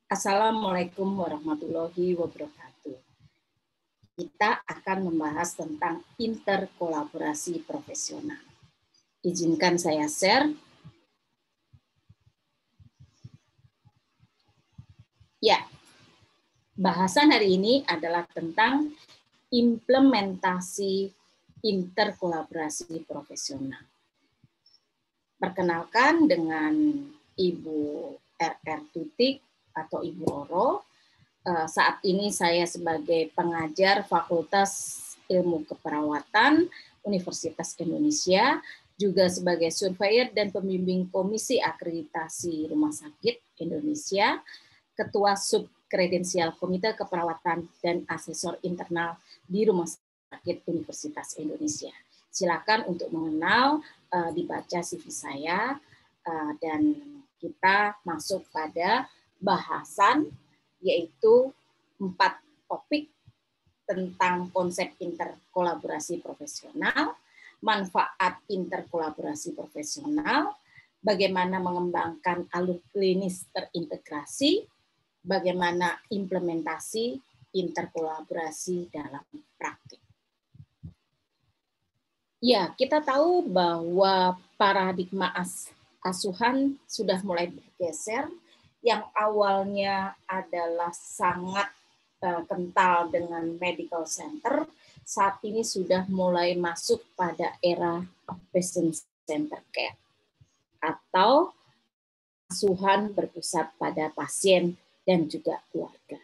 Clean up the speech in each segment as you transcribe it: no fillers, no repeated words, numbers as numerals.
Assalamualaikum warahmatullahi wabarakatuh. Kita akan membahas tentang interkolaborasi profesional. Izinkan saya share. Ya, bahasan hari ini adalah tentang implementasi interkolaborasi profesional. Perkenalkan dengan Ibu RR Tutik atau Ibu Roro. Saat ini saya sebagai pengajar Fakultas Ilmu Keperawatan Universitas Indonesia, juga sebagai surveyor dan pembimbing Komisi Akreditasi Rumah Sakit Indonesia, Ketua Subkredensial Komite Keperawatan dan Asesor Internal di Rumah Sakit Universitas Indonesia. Silakan untuk mengenal, dibaca CV saya, dan kita masuk pada bahasan, yaitu 4 topik tentang konsep interkolaborasi profesional, manfaat interkolaborasi profesional, bagaimana mengembangkan alur klinis terintegrasi, bagaimana implementasi interkolaborasi dalam praktik. Ya, kita tahu bahwa paradigma asuhan sudah mulai bergeser, yang awalnya adalah sangat kental dengan medical center, saat ini sudah mulai masuk pada era patient center care atau asuhan berpusat pada pasien dan juga keluarga.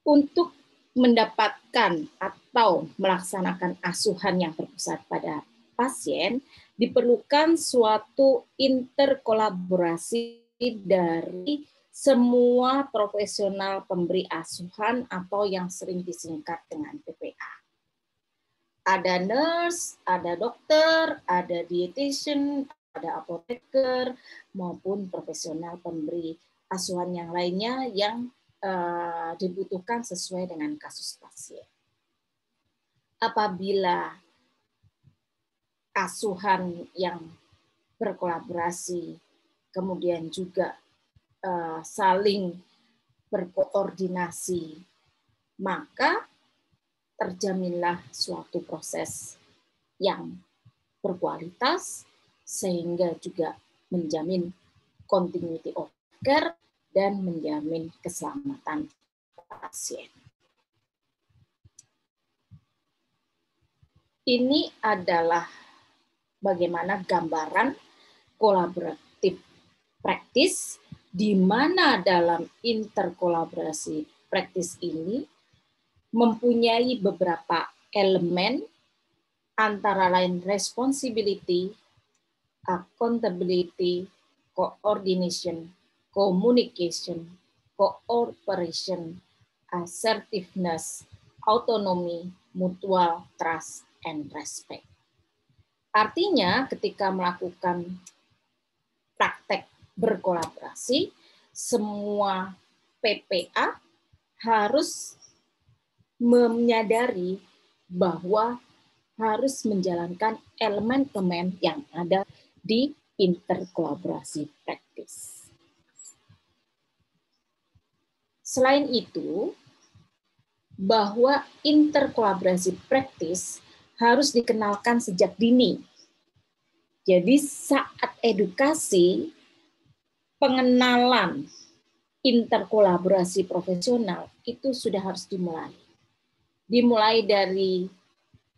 Untuk mendapatkan atau melaksanakan asuhan yang berpusat pada pasien, diperlukan suatu interkolaborasi dari semua profesional pemberi asuhan atau yang sering disingkat dengan PPA. Ada nurse, ada dokter, ada dietitian, ada apoteker, maupun profesional pemberi asuhan yang lainnya yang dibutuhkan sesuai dengan kasus pasien. Apabila asuhan yang berkolaborasi, kemudian juga saling berkoordinasi, maka terjaminlah suatu proses yang berkualitas, sehingga juga menjamin continuity of care dan menjamin keselamatan pasien. Ini adalah bagaimana gambaran kolaboratif praktis, di mana dalam interkolaborasi praktis ini mempunyai beberapa elemen, antara lain responsibility, accountability, coordination, communication, cooperation, assertiveness, autonomy, mutual trust, and respect. Artinya, ketika melakukan praktek berkolaborasi, semua PPA harus menyadari bahwa harus menjalankan elemen-elemen yang ada di interkolaborasi praktis. Selain itu, bahwa interkolaborasi praktis harus dikenalkan sejak dini. Jadi saat edukasi, pengenalan interkolaborasi profesional itu sudah harus dimulai. Dimulai dari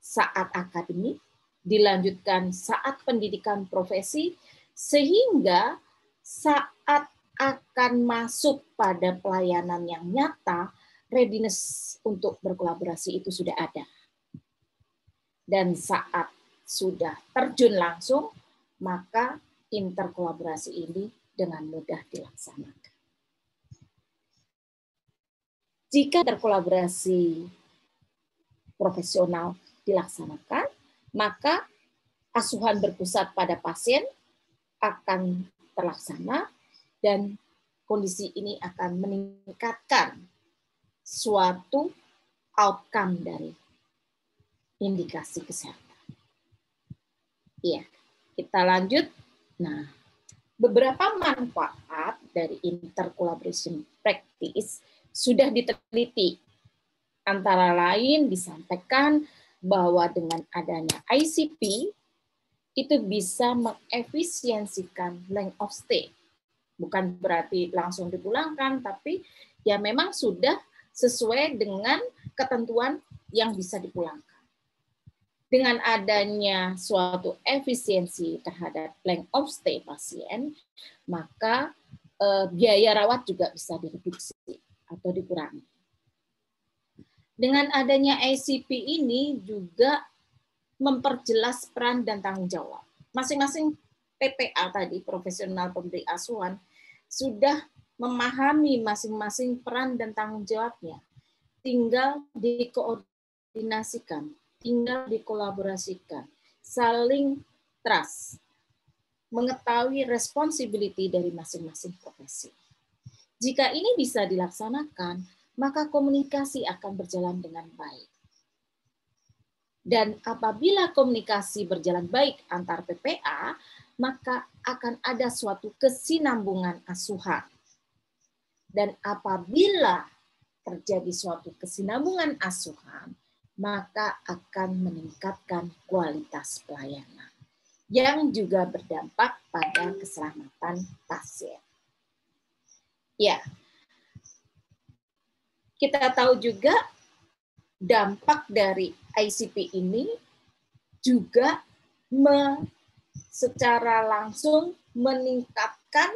saat akademik, dilanjutkan saat pendidikan profesi, sehingga saat akan masuk pada pelayanan yang nyata, readiness untuk berkolaborasi itu sudah ada. Dan saat sudah terjun langsung, maka interkolaborasi ini dengan mudah dilaksanakan. Jika interkolaborasi profesional dilaksanakan, maka asuhan berpusat pada pasien akan terlaksana dan kondisi ini akan meningkatkan suatu outcome dari indikasi kesehatan. Iya, kita lanjut. Nah, beberapa manfaat dari intercollaboration practice sudah diteliti. Antara lain disampaikan bahwa dengan adanya ICP itu bisa mengefisiensikan length of stay. Bukan berarti langsung dipulangkan, tapi ya memang sudah sesuai dengan ketentuan yang bisa dipulangkan. Dengan adanya suatu efisiensi terhadap length of stay pasien, maka biaya rawat juga bisa direduksi atau dikurangi. Dengan adanya ICP ini juga memperjelas peran dan tanggung jawab. Masing-masing PPA tadi, profesional pemberi asuhan, sudah memahami masing-masing peran dan tanggung jawabnya. Tinggal dikoordinasikan, tinggal dikolaborasikan, saling trust, mengetahui responsibility dari masing-masing profesi. Jika ini bisa dilaksanakan, maka komunikasi akan berjalan dengan baik. Dan apabila komunikasi berjalan baik antar PPA, maka akan ada suatu kesinambungan asuhan. Dan apabila terjadi suatu kesinambungan asuhan, maka akan meningkatkan kualitas pelayanan yang juga berdampak pada keselamatan pasien. Ya, kita tahu juga dampak dari ICP ini juga secara langsung meningkatkan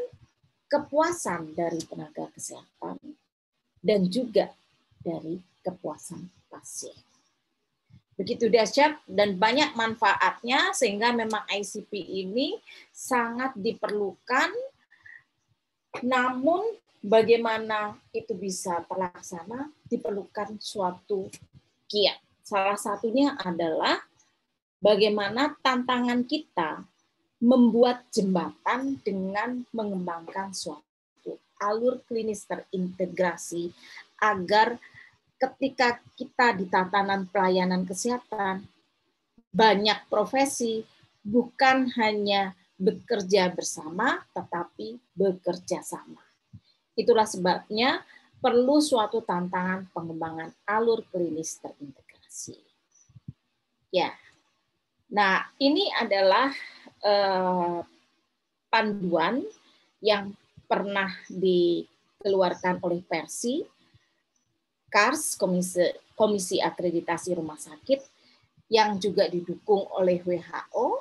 kepuasan dari tenaga kesehatan dan juga dari kepuasan pasien. Begitu dahsyat dan banyak manfaatnya sehingga memang ICP ini sangat diperlukan, namun bagaimana itu bisa terlaksana diperlukan suatu kiat. Salah satunya adalah bagaimana tantangan kita membuat jembatan dengan mengembangkan suatu alur klinis terintegrasi agar ketika kita di tatanan pelayanan kesehatan, banyak profesi bukan hanya bekerja bersama, tetapi bekerja sama. Itulah sebabnya perlu suatu tantangan pengembangan alur klinis terintegrasi. Ya, nah ini adalah panduan yang pernah dikeluarkan oleh Persi, KARS, Komisi Akreditasi Rumah Sakit, yang juga didukung oleh WHO,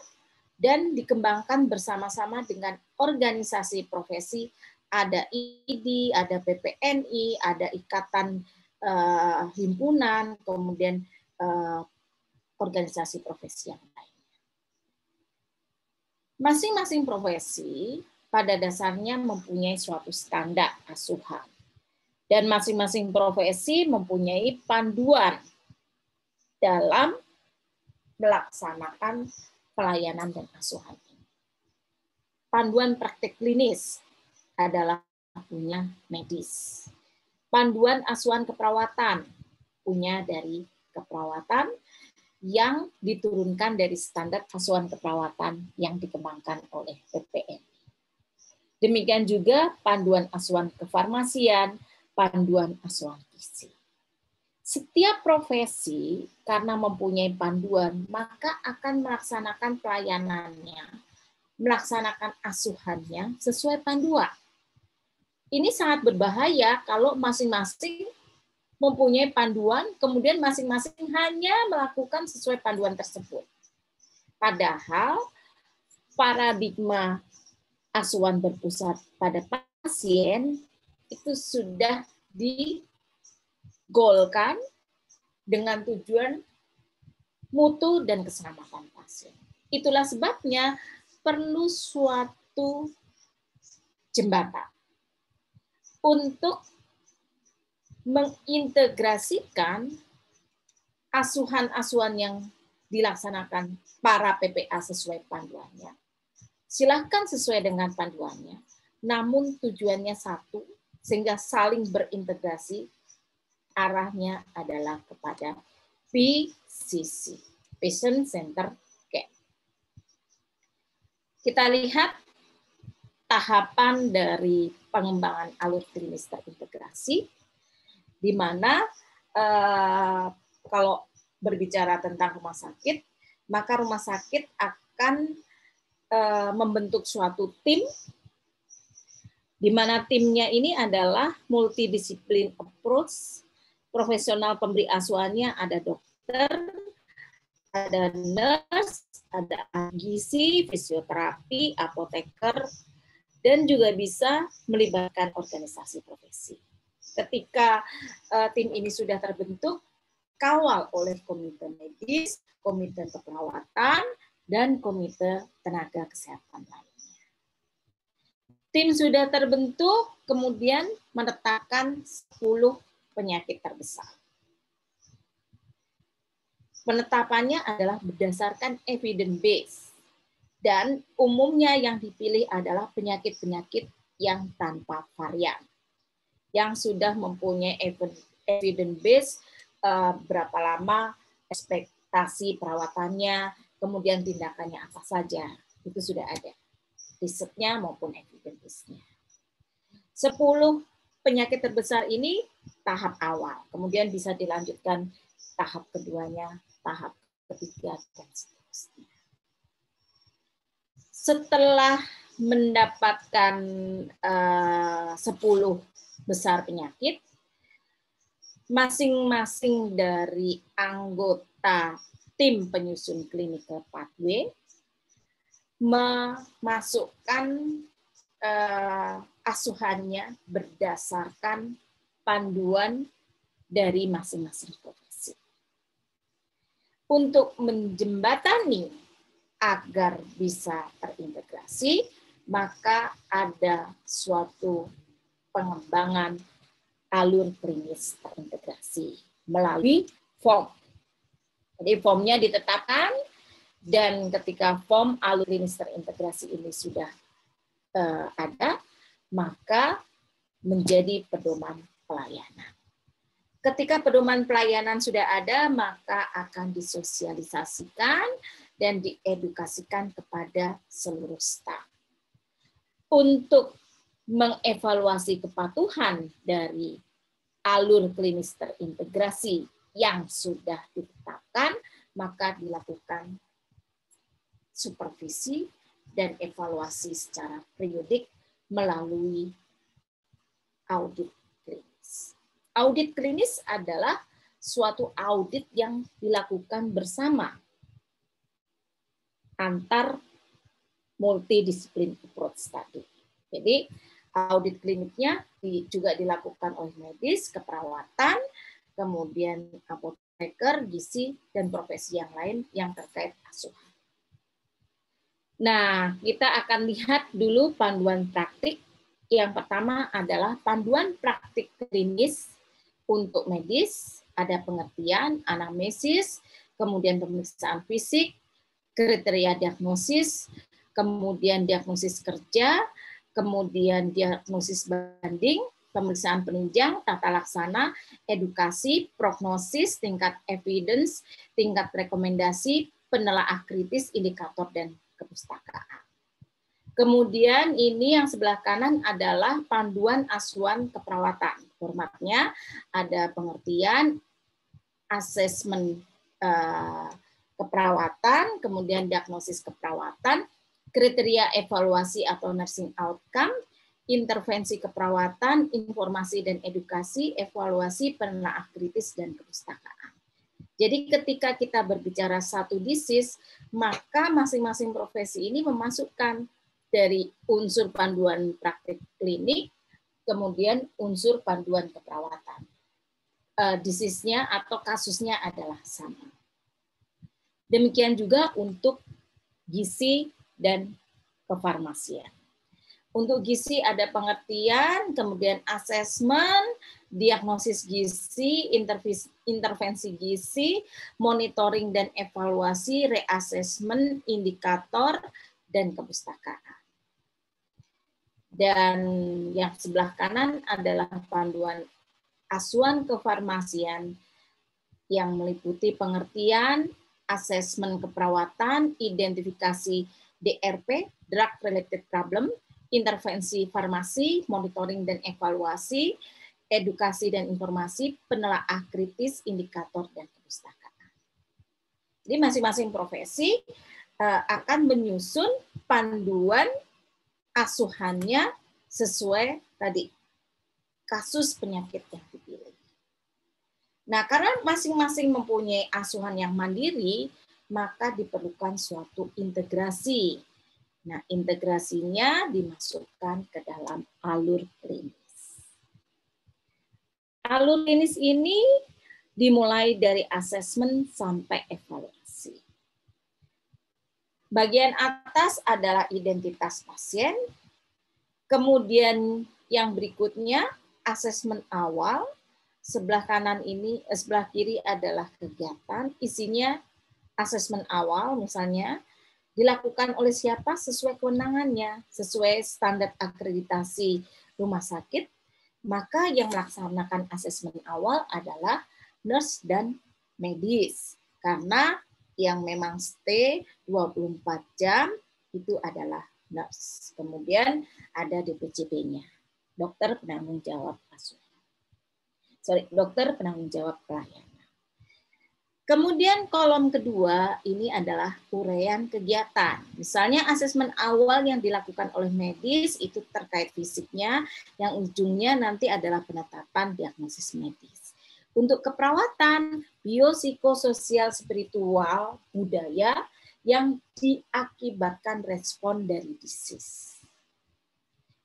dan dikembangkan bersama-sama dengan organisasi profesi, ada IDI, ada PPNI, ada Ikatan Himpunan, kemudian organisasi profesi yang lain. Masing-masing profesi pada dasarnya mempunyai suatu standar asuhan. Dan masing-masing profesi mempunyai panduan dalam melaksanakan pelayanan dan asuhan ini. Panduan praktik klinis adalah punya medis. Panduan asuhan keperawatan punya dari keperawatan yang diturunkan dari standar asuhan keperawatan yang dikembangkan oleh PPN. Demikian juga panduan asuhan kefarmasian, panduan asuhan gizi. Setiap profesi karena mempunyai panduan, maka akan melaksanakan pelayanannya, melaksanakan asuhannya sesuai panduan. Ini sangat berbahaya kalau masing-masing mempunyai panduan, kemudian masing-masing hanya melakukan sesuai panduan tersebut. Padahal paradigma asuhan berpusat pada pasien itu sudah digolkan dengan tujuan mutu dan keselamatan pasien. Itulah sebabnya perlu suatu jembatan untuk mengintegrasikan asuhan-asuhan yang dilaksanakan para PPA sesuai panduannya. Silahkan sesuai dengan panduannya, namun tujuannya satu, sehingga saling berintegrasi, arahnya adalah kepada PCC, Patient Center Care. Kita lihat tahapan dari pengembangan alur klinis terintegrasi, di mana kalau berbicara tentang rumah sakit, maka rumah sakit akan membentuk suatu tim, di mana timnya ini adalah multidisiplin approach, profesional pemberi asuhannya ada dokter, ada nurse, ada gizi, fisioterapi, apoteker, dan juga bisa melibatkan organisasi profesi. Ketika tim ini sudah terbentuk, kawal oleh komite medis, komite keperawatan, dan komite tenaga kesehatan lainnya. Tim sudah terbentuk, kemudian menetapkan 10 penyakit terbesar. Penetapannya adalah berdasarkan evidence base, dan umumnya yang dipilih adalah penyakit-penyakit yang tanpa varian, yang sudah mempunyai evidence base, berapa lama ekspektasi perawatannya, kemudian tindakannya apa saja, itu sudah ada risetnya maupun evidence base-nya. 10 penyakit terbesar ini tahap awal, kemudian bisa dilanjutkan tahap keduanya, tahap ketiga, dan seterusnya. Setelah mendapatkan 10 besar penyakit, masing-masing dari anggota tim penyusun clinical pathway memasukkan asuhannya berdasarkan panduan dari masing-masing profesi. Untuk menjembatani agar bisa terintegrasi, maka ada suatu pengembangan alur klinis terintegrasi melalui form. Jadi formnya ditetapkan, dan ketika form alur klinis terintegrasi ini sudah ada, maka menjadi pedoman pelayanan. Ketika pedoman pelayanan sudah ada, maka akan disosialisasikan dan diedukasikan kepada seluruh staf. Untuk mengevaluasi kepatuhan dari alur klinis terintegrasi yang sudah ditetapkan, maka dilakukan supervisi dan evaluasi secara periodik melalui audit klinis. Audit klinis adalah suatu audit yang dilakukan bersama antar multidisiplin approach tadi. Jadi audit kliniknya juga dilakukan oleh medis, keperawatan, kemudian apoteker, gizi, dan profesi yang lain yang terkait asuhan. Nah, kita akan lihat dulu panduan praktik. Yang pertama adalah panduan praktik klinis untuk medis, ada pengertian, anamnesis, kemudian pemeriksaan fisik, kriteria diagnosis, kemudian diagnosis kerja, kemudian diagnosis banding, pemeriksaan penunjang, tata laksana, edukasi, prognosis, tingkat evidence, tingkat rekomendasi, penelaah kritis, indikator, dan kepustakaan. Kemudian ini yang sebelah kanan adalah panduan asuhan keperawatan. Formatnya ada pengertian, asesmen keperawatan, kemudian diagnosis keperawatan, kriteria evaluasi atau nursing outcome, intervensi keperawatan, informasi dan edukasi, evaluasi, penelaah kritis, dan kepustakaan. Jadi ketika kita berbicara satu disease, maka masing-masing profesi ini memasukkan dari unsur panduan praktik klinik, kemudian unsur panduan keperawatan. Disease-nya atau kasusnya adalah sama. Demikian juga untuk gizi dan kefarmasian. Untuk gizi ada pengertian, kemudian asesmen, diagnosis gizi, intervensi gizi, monitoring dan evaluasi, reassessment, indikator, dan kepustakaan. Dan yang sebelah kanan adalah panduan asuhan kefarmasian yang meliputi pengertian, asesmen keperawatan, identifikasi DRP, drug related problem, intervensi farmasi, monitoring dan evaluasi, edukasi dan informasi, penelaah kritis, indikator, dan perpustakaan. Jadi masing-masing profesi akan menyusun panduan asuhannya sesuai tadi kasus penyakit yang dipilih. Nah, karena masing-masing mempunyai asuhan yang mandiri, maka diperlukan suatu integrasi. Nah, integrasinya dimasukkan ke dalam alur klinis. Alur klinis ini dimulai dari asesmen sampai evaluasi. Bagian atas adalah identitas pasien, kemudian yang berikutnya asesmen awal, sebelah kiri adalah kegiatan, isinya asesmen awal misalnya dilakukan oleh siapa sesuai kewenangannya, sesuai standar akreditasi rumah sakit, maka yang melaksanakan asesmen awal adalah nurse dan medis. Karena yang memang stay 24 jam itu adalah nurse. Kemudian ada DPCP-nya, dokter penanggung jawab dokter penanggung jawab pelayanan. Kemudian kolom kedua ini adalah uraian kegiatan. Misalnya asesmen awal yang dilakukan oleh medis itu terkait fisiknya, yang ujungnya nanti adalah penetapan diagnosis medis. Untuk keperawatan, biopsikososial, spiritual, budaya yang diakibatkan respon dari disease.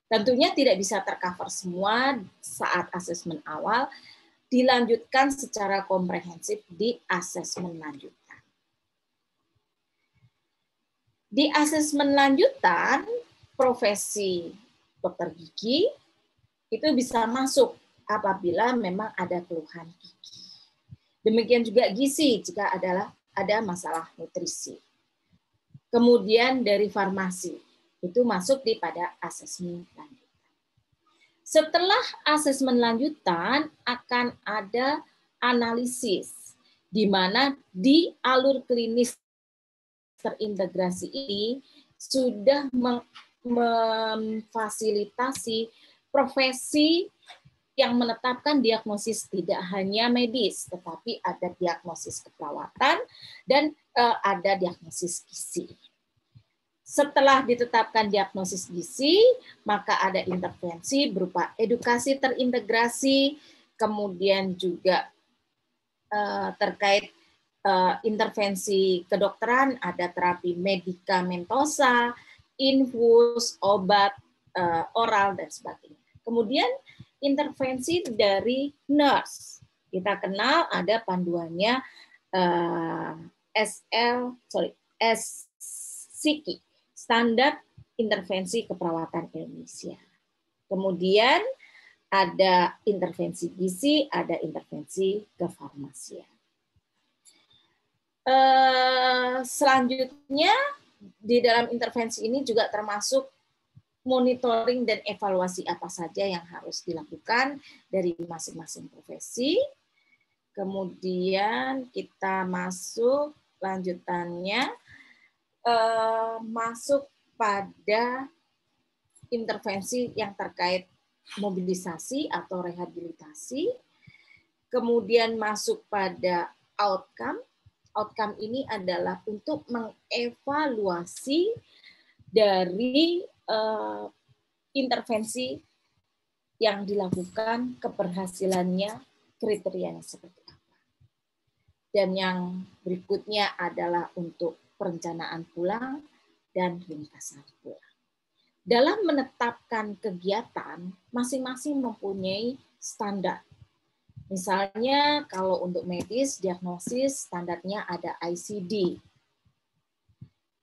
Tentunya tidak bisa tercover semua saat asesmen awal, dilanjutkan secara komprehensif di asesmen lanjutan. Di asesmen lanjutan, profesi dokter gigi itu bisa masuk apabila memang ada keluhan gigi. Demikian juga gizi jika ada masalah nutrisi. Kemudian dari farmasi, itu masuk pada asesmen lanjutan. Setelah asesmen lanjutan akan ada analisis, di mana di alur klinis terintegrasi ini sudah memfasilitasi profesi yang menetapkan diagnosis tidak hanya medis, tetapi ada diagnosis keperawatan dan ada diagnosis gizi. Setelah ditetapkan diagnosis gizi, maka ada intervensi berupa edukasi terintegrasi, kemudian juga terkait intervensi kedokteran, ada terapi medikamentosa, infus, obat, oral, dan sebagainya. Kemudian intervensi dari nurse. Kita kenal ada panduannya SCIKI. Standar Intervensi Keperawatan Indonesia. Kemudian ada intervensi gizi, ada intervensi kefarmasian. Selanjutnya di dalam intervensi ini juga termasuk monitoring dan evaluasi apa saja yang harus dilakukan dari masing-masing profesi. Kemudian kita masuk lanjutannya. Masuk pada intervensi yang terkait mobilisasi atau rehabilitasi, kemudian masuk pada outcome. Outcome ini adalah untuk mengevaluasi dari intervensi yang dilakukan, keberhasilannya, kriterianya seperti apa. Dan yang berikutnya adalah untuk perencanaan pulang dan ringkasan pulang. Dalam menetapkan kegiatan, masing-masing mempunyai standar. Misalnya kalau untuk medis, diagnosis standarnya ada ICD,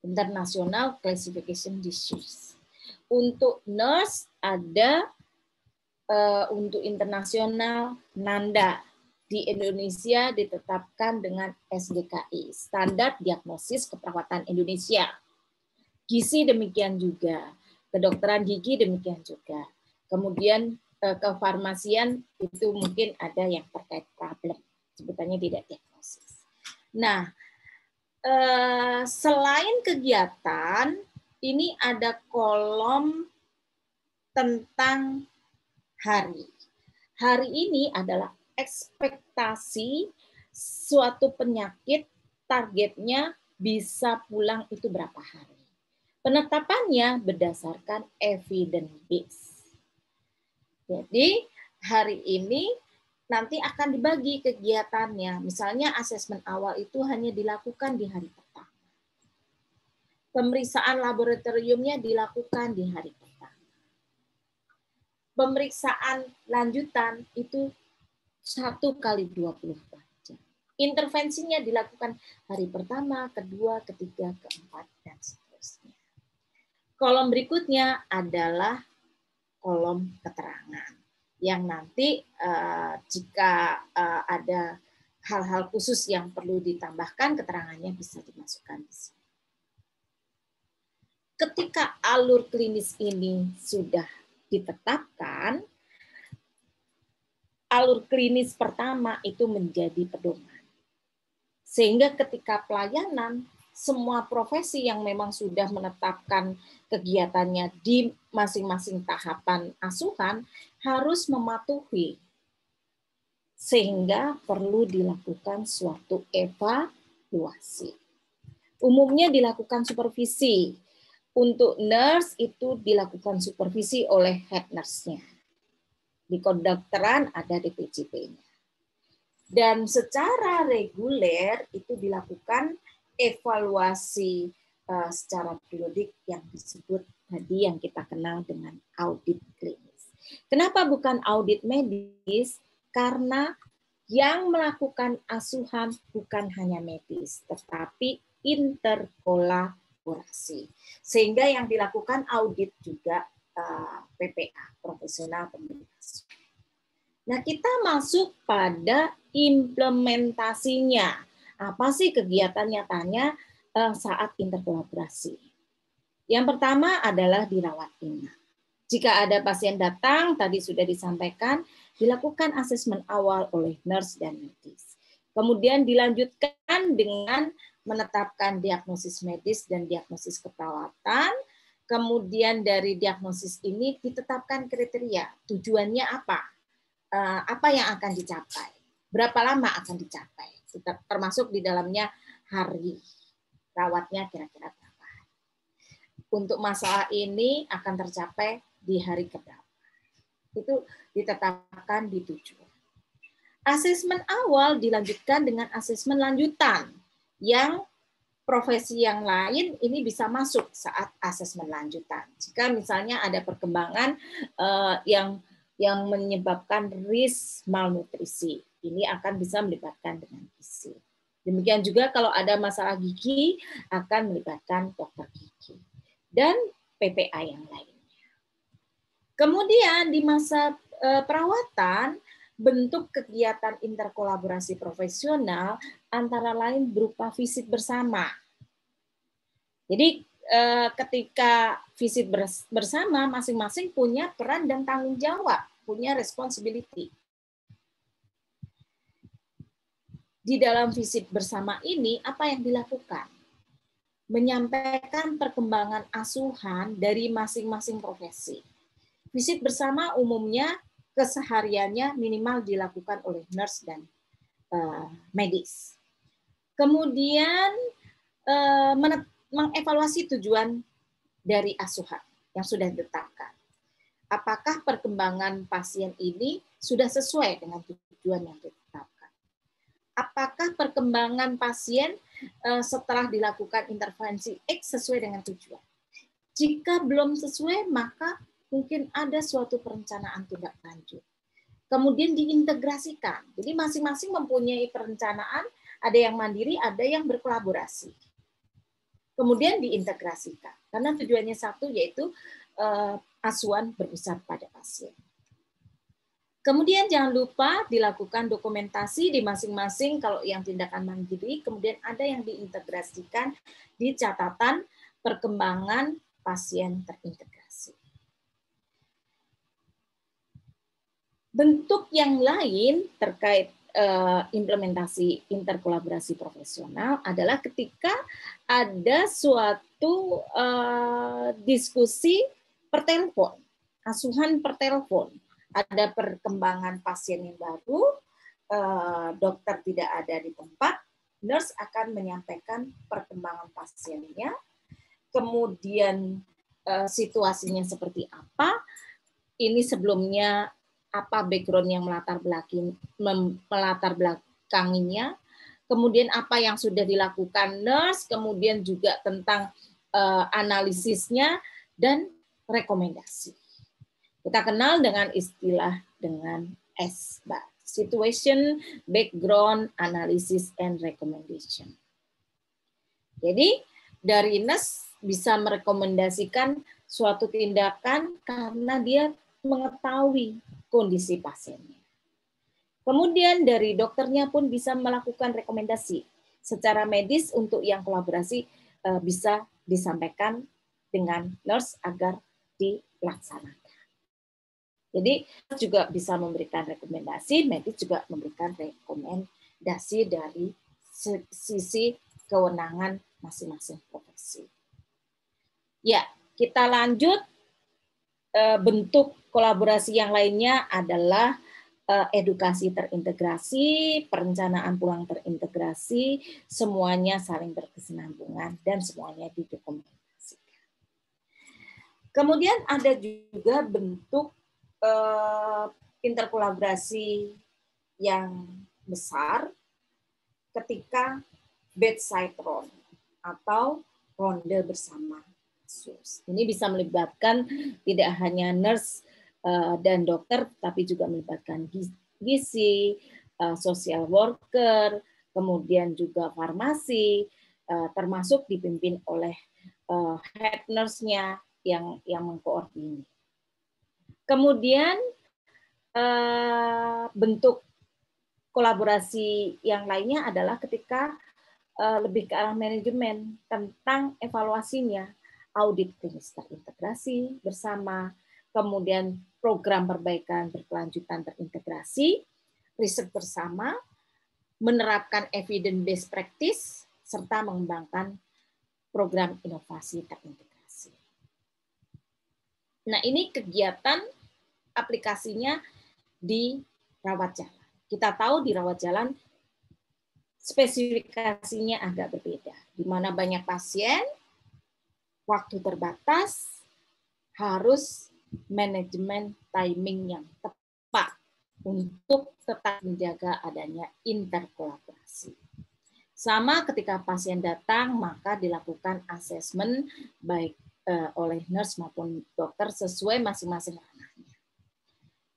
International Classification Disease. Untuk nurse ada untuk internasional NANDA. Di Indonesia ditetapkan dengan SDKI, Standar Diagnosis Keperawatan Indonesia. Gizi demikian juga, kedokteran gigi demikian juga. Kemudian kefarmasian itu mungkin ada yang terkait problem, sebutannya tidak diagnosis. Nah, selain kegiatan, ini ada kolom tentang hari. Hari ini adalah ekspektasi suatu penyakit targetnya bisa pulang itu berapa hari. Penetapannya berdasarkan evidence base. Jadi hari ini nanti akan dibagi kegiatannya. Misalnya asesmen awal itu hanya dilakukan di hari pertama. Pemeriksaan laboratoriumnya dilakukan di hari pertama. Pemeriksaan lanjutan itu 1 kali 24 jam. Intervensinya dilakukan hari pertama, kedua, ketiga, keempat, dan seterusnya. Kolom berikutnya adalah kolom keterangan. Yang nanti jika ada hal-hal khusus yang perlu ditambahkan, keterangannya bisa dimasukkan di sini. Ketika alur klinis ini sudah ditetapkan, alur klinis pertama itu menjadi pedoman. Sehingga ketika pelayanan, semua profesi yang memang sudah menetapkan kegiatannya di masing-masing tahapan asuhan harus mematuhi. Sehingga perlu dilakukan suatu evaluasi. Umumnya dilakukan supervisi. Untuk nurse itu dilakukan supervisi oleh head nurse-nya. Di kedokteran ada DPJP-nya. Dan secara reguler itu dilakukan evaluasi secara periodik yang disebut tadi yang kita kenal dengan audit klinis. Kenapa bukan audit medis? Karena yang melakukan asuhan bukan hanya medis, tetapi interkolaborasi. Sehingga yang dilakukan audit juga PPA, profesional pembimbing asuhan. Nah, kita masuk pada implementasinya. Apa sih kegiatan nyatanya saat interkolaborasi? Yang pertama adalah dirawat inap. Jika ada pasien datang, tadi sudah disampaikan, dilakukan asesmen awal oleh nurse dan medis. Kemudian dilanjutkan dengan menetapkan diagnosis medis dan diagnosis keperawatan. Kemudian dari diagnosis ini ditetapkan kriteria, tujuannya apa yang akan dicapai, berapa lama akan dicapai, termasuk di dalamnya hari rawatnya kira-kira berapa. Untuk masalah ini akan tercapai di hari keberapa. Itu ditetapkan di tujuan. Asesmen awal dilanjutkan dengan asesmen lanjutan yang profesi yang lain ini bisa masuk saat asesmen lanjutan. Jika misalnya ada perkembangan yang menyebabkan risk malnutrisi, ini akan bisa melibatkan dengan gizi. Demikian juga kalau ada masalah gigi akan melibatkan dokter gigi dan PPA yang lainnya. Kemudian di masa perawatan, bentuk kegiatan interkolaborasi profesional antara lain berupa visit bersama. Jadi ketika visit bersama, masing-masing punya peran dan tanggung jawab, punya responsibility. Di dalam visit bersama ini, apa yang dilakukan? Menyampaikan perkembangan asuhan dari masing-masing profesi. Visit bersama umumnya kesehariannya minimal dilakukan oleh nurse dan medis. Kemudian mengevaluasi tujuan dari asuhan yang sudah ditetapkan. Apakah perkembangan pasien ini sudah sesuai dengan tujuan yang ditetapkan? Apakah perkembangan pasien setelah dilakukan intervensi X sesuai dengan tujuan? Jika belum sesuai, maka mungkin ada suatu perencanaan tindak lanjut. Kemudian diintegrasikan. Jadi masing-masing mempunyai perencanaan, ada yang mandiri, ada yang berkolaborasi. Kemudian diintegrasikan. Karena tujuannya satu, yaitu asuhan berpusat pada pasien. Kemudian jangan lupa dilakukan dokumentasi di masing-masing kalau yang tindakan mandiri, kemudian ada yang diintegrasikan di catatan perkembangan pasien terintegrasi. Bentuk yang lain terkait implementasi interkolaborasi profesional adalah ketika ada suatu diskusi per telepon asuhan per telepon. Ada perkembangan pasien yang baru, dokter tidak ada di tempat, nurse akan menyampaikan perkembangan pasiennya, kemudian situasinya seperti apa, ini sebelumnya apa background yang melatar belakanginya, kemudian apa yang sudah dilakukan nurse, kemudian juga tentang analisisnya dan rekomendasi. Kita kenal dengan istilah dengan SBA, Situation, Background, Analysis, and Recommendation. Jadi dari nurse bisa merekomendasikan suatu tindakan karena dia mengetahui kondisi pasiennya. Kemudian dari dokternya pun bisa melakukan rekomendasi secara medis untuk yang kolaborasi bisa disampaikan dengan nurse agar dilaksanakan. Jadi juga bisa memberikan rekomendasi, medis juga memberikan rekomendasi dari sisi kewenangan masing-masing profesi. Ya, kita lanjut. Bentuk kolaborasi yang lainnya adalah edukasi terintegrasi, perencanaan pulang terintegrasi, semuanya saling berkesinambungan dan semuanya didokumentasikan. Kemudian ada juga bentuk interkolaborasi yang besar ketika bedside round atau ronde bersama kasus. Ini bisa melibatkan tidak hanya nurse dan dokter, tapi juga melibatkan gizi, social worker, kemudian juga farmasi, termasuk dipimpin oleh head nurse-nya yang mengkoordinir. Kemudian bentuk kolaborasi yang lainnya adalah ketika lebih ke arah manajemen tentang evaluasinya, audit klinis terintegrasi bersama, kemudian program perbaikan berkelanjutan terintegrasi, riset bersama, menerapkan evidence-based practice, serta mengembangkan program inovasi terintegrasi. Nah, ini kegiatan aplikasinya di rawat jalan. Kita tahu di rawat jalan spesifikasinya agak berbeda, di mana banyak pasien, waktu terbatas, harus manajemen timing yang tepat untuk tetap menjaga adanya interkolaborasi. Sama ketika pasien datang, maka dilakukan asesmen baik oleh nurse maupun dokter sesuai masing-masing ranahnya.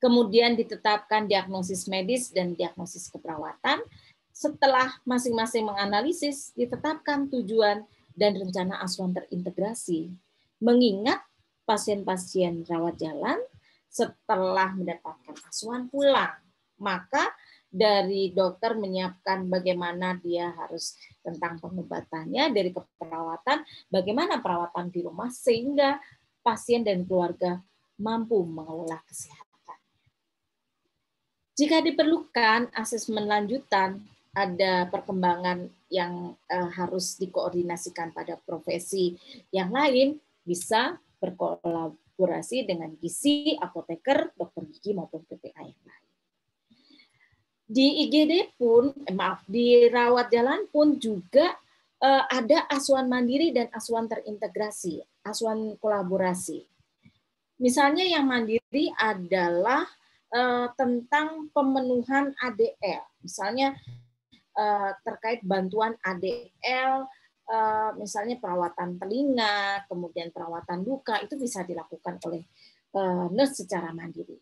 Kemudian ditetapkan diagnosis medis dan diagnosis keperawatan. Setelah masing-masing menganalisis, ditetapkan tujuan dan rencana asuhan terintegrasi. Mengingat pasien-pasien rawat jalan setelah mendapatkan asuhan pulang, maka dari dokter menyiapkan bagaimana dia harus tentang pengobatannya, dari keperawatan, bagaimana perawatan di rumah, sehingga pasien dan keluarga mampu mengelola kesehatan. Jika diperlukan asesmen lanjutan, ada perkembangan yang harus dikoordinasikan pada profesi yang lain, bisa berkolaborasi dengan gizi, apoteker, dokter gigi maupun PPA yang lain. Di IGD pun, di rawat jalan pun juga ada asuhan mandiri dan asuhan terintegrasi, asuhan kolaborasi. Misalnya yang mandiri adalah tentang pemenuhan ADL, misalnya terkait bantuan ADL, misalnya perawatan telinga, kemudian perawatan luka, itu bisa dilakukan oleh nurse secara mandiri.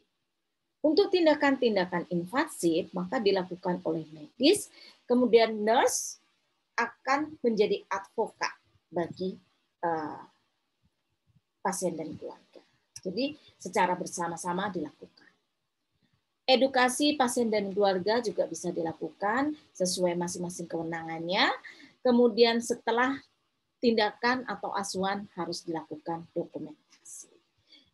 Untuk tindakan-tindakan invasif, maka dilakukan oleh medis, kemudian nurse akan menjadi advokat bagi pasien dan keluarga. Jadi secara bersama-sama dilakukan. Edukasi pasien dan keluarga juga bisa dilakukan sesuai masing-masing kewenangannya. Kemudian setelah tindakan atau asuhan harus dilakukan dokumentasi.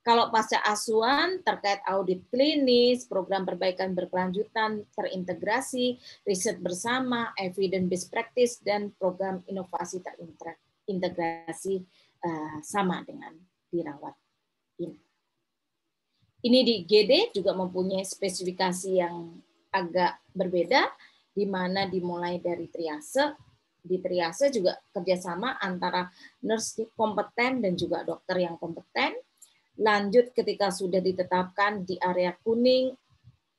Kalau pasca asuhan terkait audit klinis, program perbaikan berkelanjutan terintegrasi, riset bersama, evidence-based practice, dan program inovasi terintegrasi sama dengan dirawat inap. Ini di IGD juga mempunyai spesifikasi yang agak berbeda, di mana dimulai dari triase. Di triase juga kerjasama antara nurse kompeten dan juga dokter yang kompeten. Lanjut ketika sudah ditetapkan di area kuning,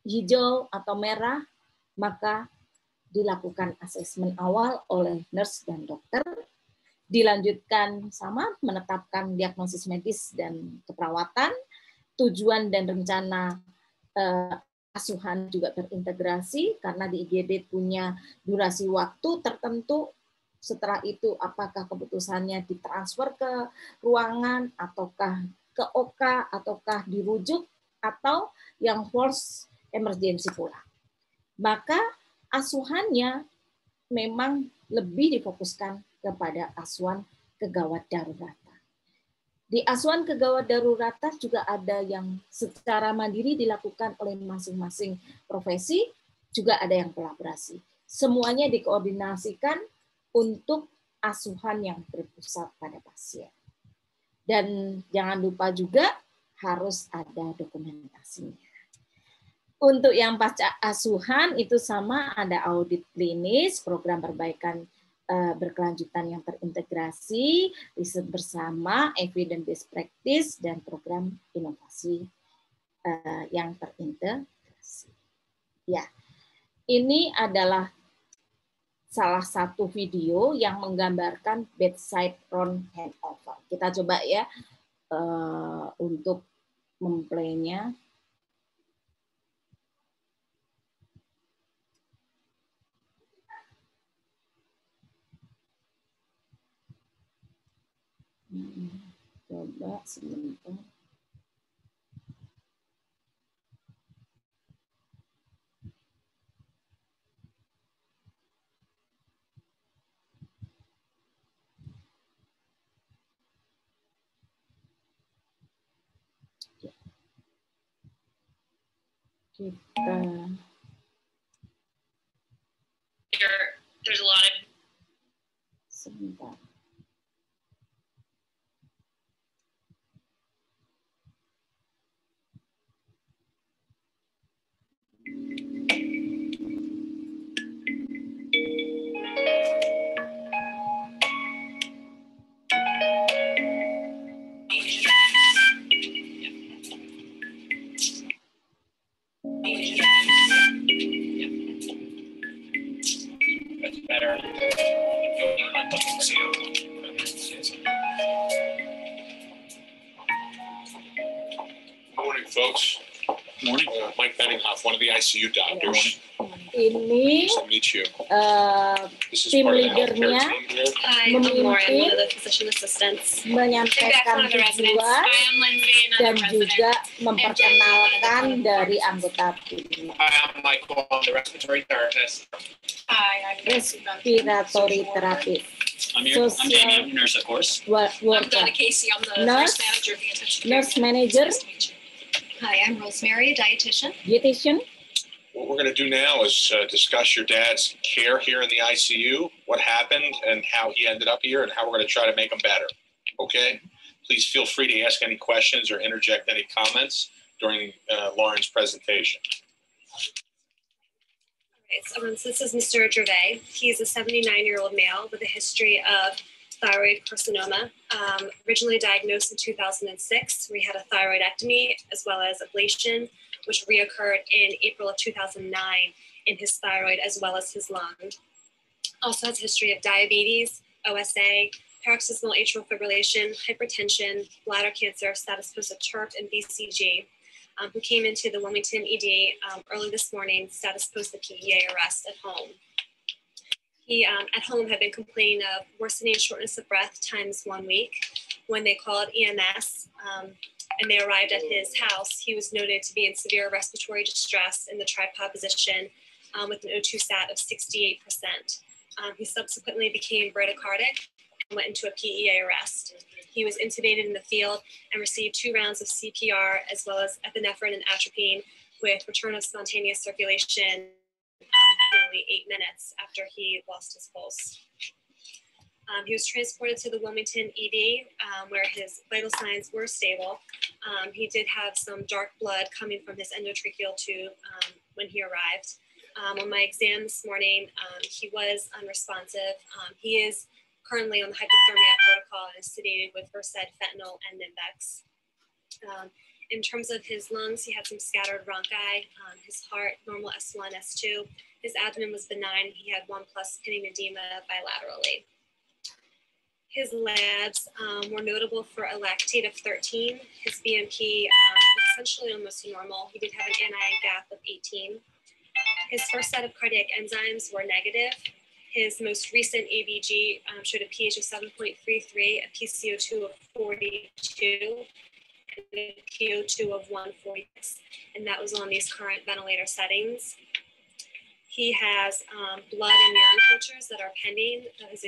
hijau, atau merah, maka dilakukan asesmen awal oleh nurse dan dokter. Dilanjutkan sama menetapkan diagnosis medis dan keperawatan, tujuan dan rencana asuhan juga terintegrasi karena di IGD punya durasi waktu tertentu. Setelah itu apakah keputusannya ditransfer ke ruangan ataukah ke OK ataukah dirujuk atau yang force emergency pula. Maka asuhannya memang lebih difokuskan kepada asuhan kegawat darurat. Di asuhan kegawat daruratan juga ada yang secara mandiri dilakukan oleh masing-masing profesi, juga ada yang kolaborasi. Semuanya dikoordinasikan untuk asuhan yang berpusat pada pasien. Dan jangan lupa juga harus ada dokumentasinya. Untuk yang pasca asuhan itu sama, ada audit klinis, program perbaikan berkelanjutan yang terintegrasi, riset bersama, evidence-based practice, dan program inovasi yang terintegrasi. Ya, ini adalah salah satu video yang menggambarkan bedside round handover. Kita coba ya untuk memplaynya. Coba sebentar. There's a lot of sebentar. better. Morning, folks. Morning. Mike Benninghoff, one of the ICU doctors. Ini Nice to meet you. This is tim part of the healthcare leadernya team here. Hi, I'm Lauren, one of the physician assistants. menyampaikan tujuan dan juga memperkenalkan dari anggota tim. Hi, I'm Michael, I'm the respiratory therapist. Hi, I'm Respiratory therapist. I'm Jamie, I'm a nurse, of course. I'm Donna Casey, I'm the nurse manager of the intensive care nurse unit. manager, Nice to meet you. Hi, I'm Rosemary, a dietitian. dietitian. What we're going to do now is discuss your dad's care here in the ICU, what happened and how he ended up here and how we're going to try to make him better. Okay? Please feel free to ask any questions or interject any comments during Lauren's presentation. So this is Mr. Gervais. He's a 79-year-old male with a history of thyroid carcinoma, originally diagnosed in 2006. We had a thyroidectomy as well as ablation, which reoccurred in April of 2009 in his thyroid as well as his lung. Also has a history of diabetes, OSA, paroxysmal atrial fibrillation, hypertension, bladder cancer, status post of TERP, and BCG. Who came into the Wilmington ED early this morning, status post the PEA arrest at home. He at home had been complaining of worsening shortness of breath times 1 week. When they called EMS and they arrived at his house, he was noted to be in severe respiratory distress in the tripod position with an O2 sat of 68%. He subsequently became bradycardic and went into a PEA arrest. He was intubated in the field and received 2 rounds of CPR as well as epinephrine and atropine with return of spontaneous circulation nearly 8 minutes after he lost his pulse. He was transported to the Wilmington ED where his vital signs were stable. He did have some dark blood coming from his endotracheal tube when he arrived. On my exam this morning, he was unresponsive. He is currently on the hypothermia protocol and is sedated with Versed, fentanyl, and Nimbex. In terms of his lungs, he had some scattered bronchi. His heart, normal S1, S2. His abdomen was benign. He had 1+ pinning edema bilaterally. His labs were notable for a lactate of 13. His BNP was essentially almost normal. He did have an anion gap of 18. His first set of cardiac enzymes were negative. His most recent ABG showed a pH of 7.33, a PCO2 of 42, and a PO2 of 146, and that was on these current ventilator settings. He has blood and urine cultures that are pending. His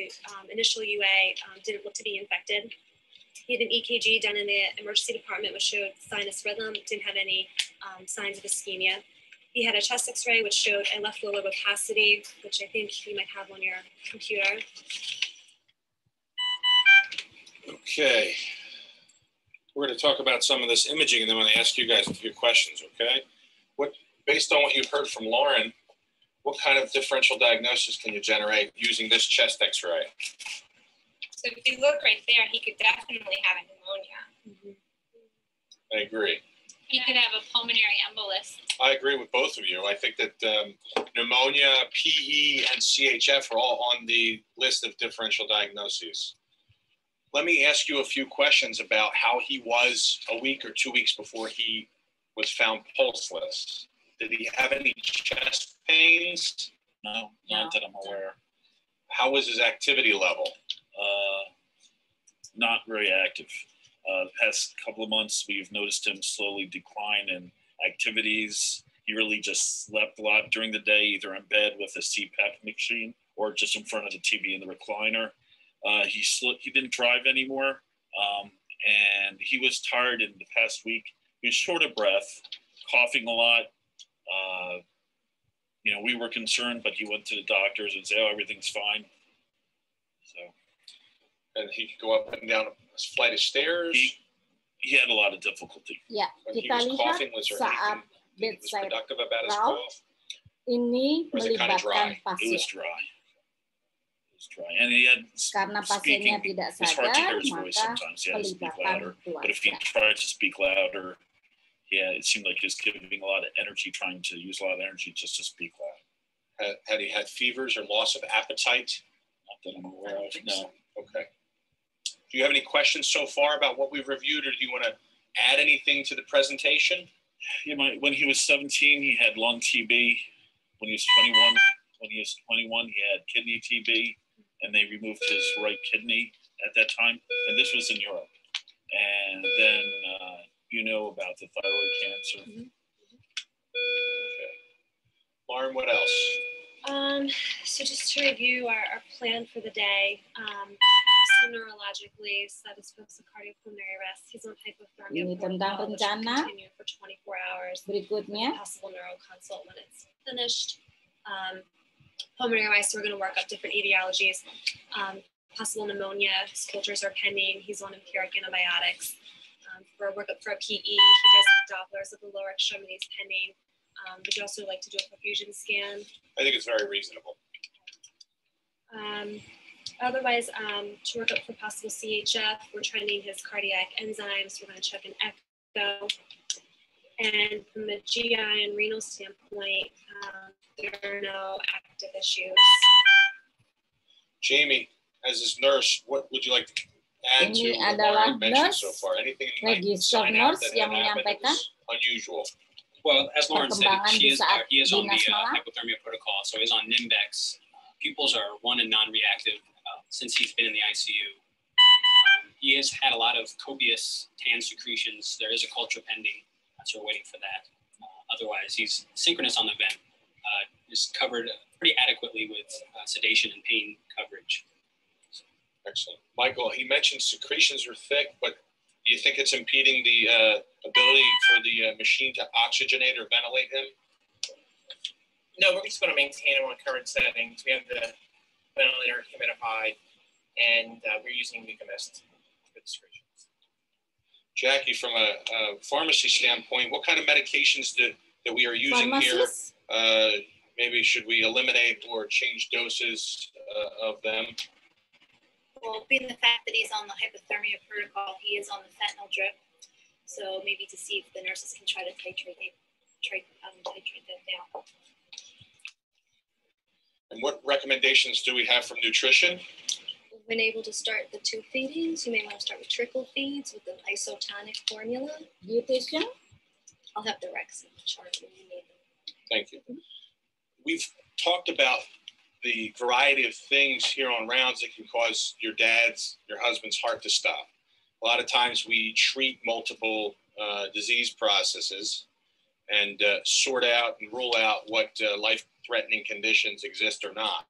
initial UA didn't look to be infected. He had an EKG done in the emergency department, which showed sinus rhythm, didn't have any signs of ischemia. He had a chest x-ray, which showed a left lower opacity, which I think you might have on your computer. Okay. We're going to talk about some of this imaging, and then I'm going to ask you guys a few questions, okay? Based on what you've heard from Lauren, what kind of differential diagnosis can you generate using this chest x-ray? So if you look right there, he could definitely have a pneumonia. I agree. He could have a pulmonary embolus. I agree with both of you. I think that pneumonia, PE, and CHF are all on the list of differential diagnoses. Let me ask you a few questions about how he was a week or 2 weeks before he was found pulseless. Did he have any chest pains? No, not that I'm aware. How was his activity level? Not very active. The past couple of months, we've noticed him slowly decline in activities. He really just slept a lot during the day, either in bed with a CPAP machine or just in front of the TV in the recliner. He didn't drive anymore, and he was tired in the past week. He was short of breath, coughing a lot. We were concerned, but he went to the doctors and said, "Oh, everything's fine." So, and he could go up and down a flight of stairs. He had a lot of difficulty. Ya, When kita he was lihat coughing, was there saat anything that was bedside productive about his route cough? ini Or is it kinda melibatkan dry? It was pasien. dry. It was dry, and he had Karena pasiennya speaking. tidak It's hard to hear sadar, his voice maka sometimes. He had to speak pelibatan louder. But if he keluarga. tried to speak louder, it seemed like he was giving a lot of energy, trying to use a lot of energy just to speak loud. Had he had fevers or loss of appetite? Not that I'm aware of. No. Okay. Do you have any questions so far about what we've reviewed, or do you want to add anything to the presentation? When he was 17, he had lung TB. When he was 21, he had kidney TB, and they removed his right kidney at that time. And this was in Europe. And then about the thyroid cancer. Mm-hmm. Okay. Lauren, what else? So just to review our plan for the day, so neurologically, status post cardiopulmonary arrest. He's on hypothermia Ini tentang protocol, which will rencana. continue for 24 hours. Berikutnya, Possible neuro consult when it's finished. Pulmonary arrest, we're going to work up different etiologies. Possible pneumonia, his cultures are pending. He's on empiric antibiotics. For a workup for a PE, he does have Dopplers of the lower extremities pending. Would you also like to do a perfusion scan? I think it's very reasonable. Otherwise, to work up for possible CHF, we're trending his cardiac enzymes. We're going to check an echo. And from a GI and renal standpoint, there are no active issues. Jamie, as his nurse, what would you like to add to Ini what adalah Lauren mentioned nurse, so far? Anything you might register sign out nurse that yang had happened that menyampaikan was unusual? Well, as Lauren said, perkembangan di saat he is on the dinas malam. hypothermia protocol, so he's on Nimbex. Pupils are 1 and non-reactive since he's been in the ICU. He has had a lot of copious tan secretions. There is a culture pending, so we're waiting for that. Otherwise, he's synchronous on the vent. Is covered pretty adequately with sedation and pain coverage. Excellent. Michael, he mentioned secretions are thick, but do you think it's impeding the ability for the machine to oxygenate or ventilate him? No, we're just going to maintain him on current settings. We have the ventilator humidified, and we're using Mucomist for the secretions. Jackie, from a pharmacy standpoint, what kind of medications that we are using here? Maybe should we eliminate or change doses of them? Well, being the fact that he's on the hypothermia protocol, he is on the fentanyl drip. So maybe to see if the nurses can try to titrate that down. And what recommendations do we have from nutrition? We've been able to start the tube feedings. You may want to start with trickle feeds with an isotonic formula. Dietitian? I'll have the recs in the chart when you need them. Thank you. We've talked about the variety of things here on rounds that can cause your husband's heart to stop. A lot of times we treat multiple disease processes and sort out and rule out what life-threatening conditions exist or not.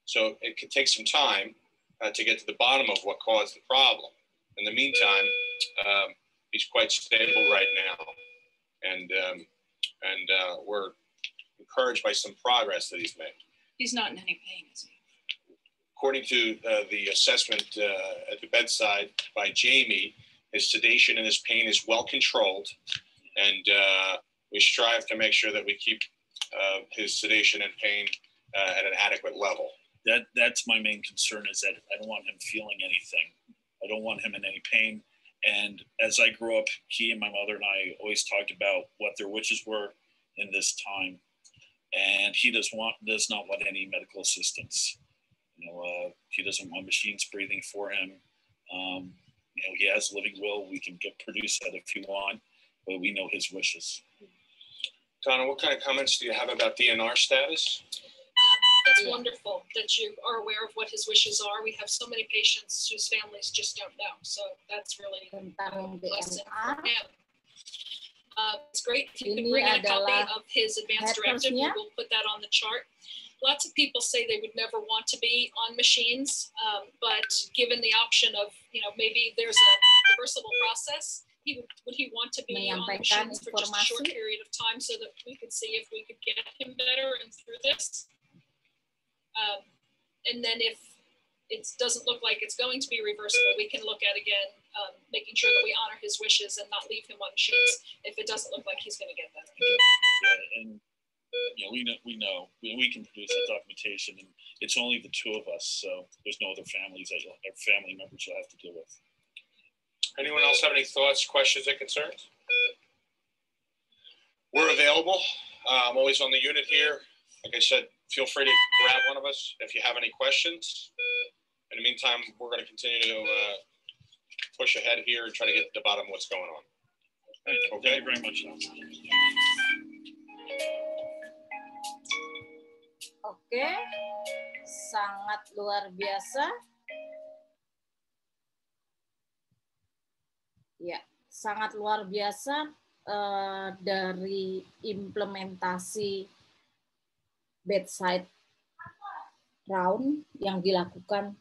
So it could take some time to get to the bottom of what caused the problem. In the meantime, he's quite stable right now, and we're encouraged by some progress that he's made. He's not in any pain, is he? According to the assessment at the bedside by Jamie, his sedation and his pain is well controlled, and we strive to make sure that we keep his sedation and pain at an adequate level. That's my main concern, is that I don't want him feeling anything. I don't want him in any pain. And as I grew up, he and my mother and I always talked about what their wishes were in this time. And he does not want any medical assistance. He doesn't want machines breathing for him. He has a living will. We can produce that if you want, but we know his wishes. Donna, what kind of comments do you have about DNR status? That's wonderful that you are aware of what his wishes are. We have so many patients whose families just don't know. So that's really a blessing for him. It's great if you can bring in a copy of his advanced directive. We will put that on the chart. Lots of people say they would never want to be on machines, but given the option of, maybe there's a reversible process, would he want to be on machines for just a short period of time so that we could see if we could get him better and through this? And then if it doesn't look like it's going to be reversible, we can look at again, making sure that we honor his wishes and not leave him on machines if it doesn't look like he's going to get better. Yeah, and we know we can produce that documentation, and it's only the two of us, so there's no other family members you'll have to deal with. Anyone else have any thoughts, questions, or concerns? We're available. I'm always on the unit here. Like I said, feel free to grab one of us if you have any questions. In the meantime, we're going to continue to push ahead here and try to get to the bottom of what's going on. Okay. Thank you very much. Oke, sangat luar biasa. Ya, sangat luar biasa dari implementasi bedside round yang dilakukan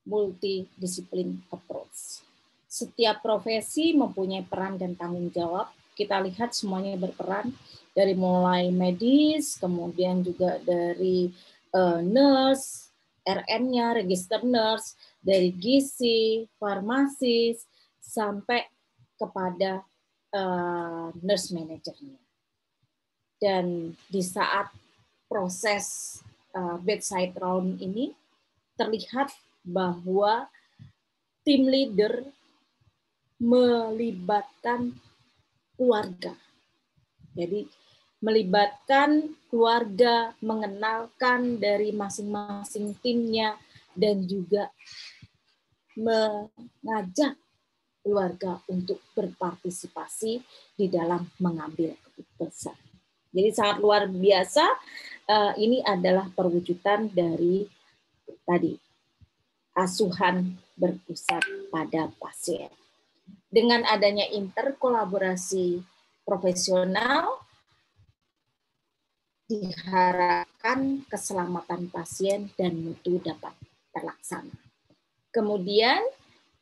multidisiplin approach. Setiap profesi mempunyai peran dan tanggung jawab. Kita lihat semuanya berperan, dari mulai medis, kemudian juga dari nurse, RN-nya, register nurse, dari gizi, farmasis, sampai kepada nurse manager-nya. Dan di saat proses bedside round ini, terlihat bahwa tim leader melibatkan keluarga. Jadi melibatkan keluarga, mengenalkan dari masing-masing timnya, dan juga mengajak keluarga untuk berpartisipasi di dalam mengambil keputusan. Jadi sangat luar biasa, ini adalah perwujudan dari tadi, asuhan berpusat pada pasien. Dengan adanya interkolaborasi profesional, diharapkan keselamatan pasien dan mutu dapat terlaksana. Kemudian,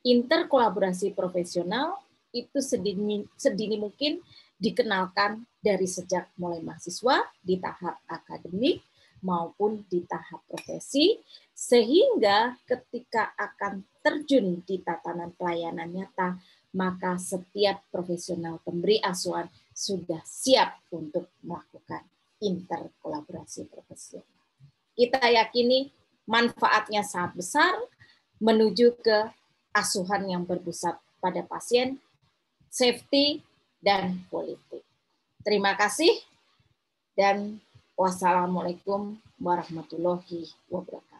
interkolaborasi profesional itu sedini mungkin dikenalkan dari sejak mulai mahasiswa di tahap akademik maupun di tahap profesi, Sehingga ketika akan terjun di tatanan pelayanan nyata, maka setiap profesional pemberi asuhan sudah siap untuk melakukan interkolaborasi profesional. Kita yakini manfaatnya sangat besar menuju ke asuhan yang berpusat pada pasien, safety, dan quality. Terima kasih dan wassalamualaikum warahmatullahi wabarakatuh.